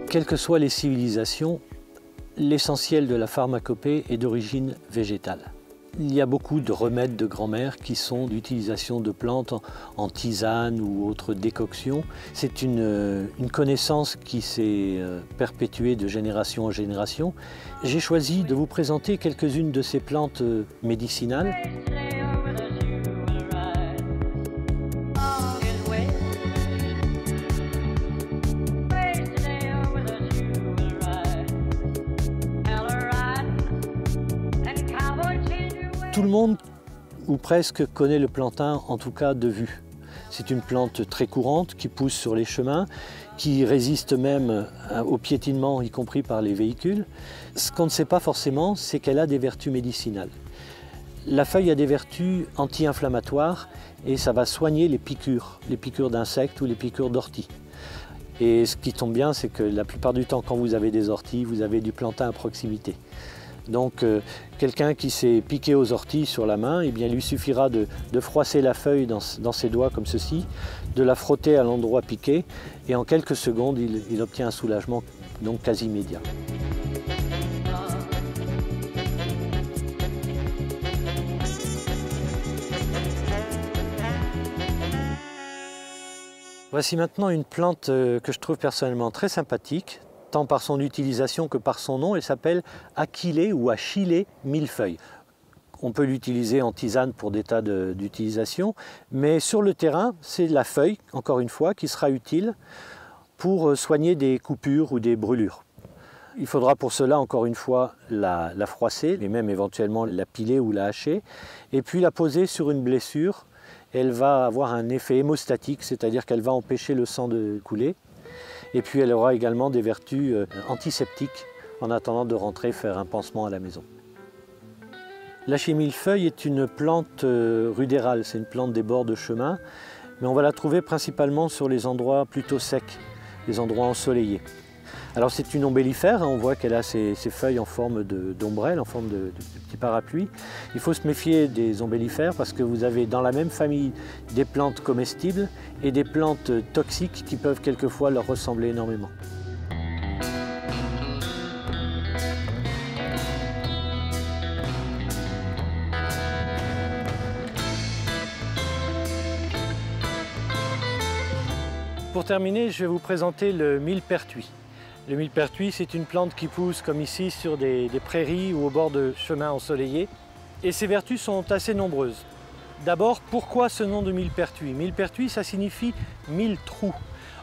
Quelles que soient les civilisations, l'essentiel de la pharmacopée est d'origine végétale. Il y a beaucoup de remèdes de grand-mère qui sont d'utilisation de plantes en tisane ou autres décoctions. C'est une connaissance qui s'est perpétuée de génération en génération. J'ai choisi de vous présenter quelques-unes de ces plantes médicinales. Tout le monde, ou presque, connaît le plantain, en tout cas de vue. C'est une plante très courante qui pousse sur les chemins, qui résiste même au piétinement, y compris par les véhicules. Ce qu'on ne sait pas forcément, c'est qu'elle a des vertus médicinales. La feuille a des vertus anti-inflammatoires et ça va soigner les piqûres d'insectes ou les piqûres d'orties. Et ce qui tombe bien, c'est que la plupart du temps, quand vous avez des orties, vous avez du plantain à proximité. Donc quelqu'un qui s'est piqué aux orties sur la main, eh bien, il lui suffira de froisser la feuille dans ses doigts comme ceci, de la frotter à l'endroit piqué et en quelques secondes il obtient un soulagement donc quasi immédiat. Voici maintenant une plante que je trouve personnellement très sympathique, tant par son utilisation que par son nom. Elle s'appelle Achillée ou Achillée millefeuille. On peut l'utiliser en tisane pour des tas d'utilisations, mais sur le terrain, c'est la feuille, encore une fois, qui sera utile pour soigner des coupures ou des brûlures. Il faudra pour cela, encore une fois, la froisser, et même éventuellement la piler ou la hacher, et puis la poser sur une blessure. Elle va avoir un effet hémostatique, c'est-à-dire qu'elle va empêcher le sang de couler. Et puis elle aura également des vertus antiseptiques en attendant de rentrer faire un pansement à la maison. L'Achillée millefeuille est une plante rudérale, c'est une plante des bords de chemin, mais on va la trouver principalement sur les endroits plutôt secs, les endroits ensoleillés. Alors c'est une ombellifère, hein, on voit qu'elle a ses feuilles en forme d'ombrelle, en forme de petit parapluie. Il faut se méfier des ombellifères parce que vous avez dans la même famille des plantes comestibles et des plantes toxiques qui peuvent quelquefois leur ressembler énormément. Pour terminer, je vais vous présenter le millepertuis. Le millepertuis, c'est une plante qui pousse comme ici sur des prairies ou au bord de chemins ensoleillés. Et ses vertus sont assez nombreuses. D'abord, pourquoi ce nom de millepertuis? Millepertuis, ça signifie 1000 trous.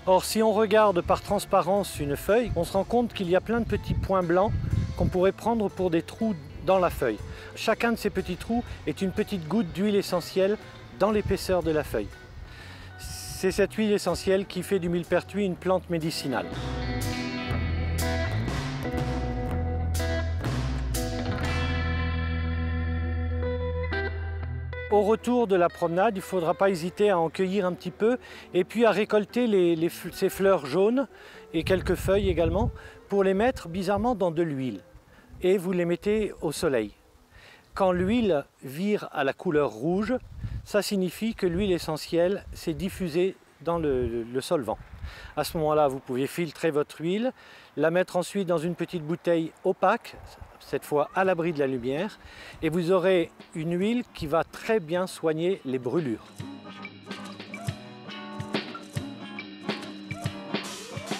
Or, si on regarde par transparence une feuille, on se rend compte qu'il y a plein de petits points blancs qu'on pourrait prendre pour des trous dans la feuille. Chacun de ces petits trous est une petite goutte d'huile essentielle dans l'épaisseur de la feuille. C'est cette huile essentielle qui fait du millepertuis une plante médicinale. Au retour de la promenade, il ne faudra pas hésiter à en cueillir un petit peu et puis à récolter ces fleurs jaunes et quelques feuilles également pour les mettre bizarrement dans de l'huile. Et vous les mettez au soleil. Quand l'huile vire à la couleur rouge, ça signifie que l'huile essentielle s'est diffusée dans le solvant. À ce moment-là, vous pouvez filtrer votre huile, la mettre ensuite dans une petite bouteille opaque, cette fois à l'abri de la lumière, et vous aurez une huile qui va très bien soigner les brûlures.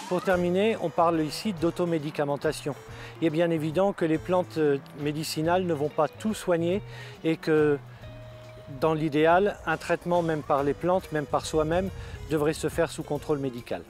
Pour terminer, on parle ici d'automédicamentation. Il est bien évident que les plantes médicinales ne vont pas tout soigner et que dans l'idéal, un traitement même par les plantes, même par soi-même, devrait se faire sous contrôle médical.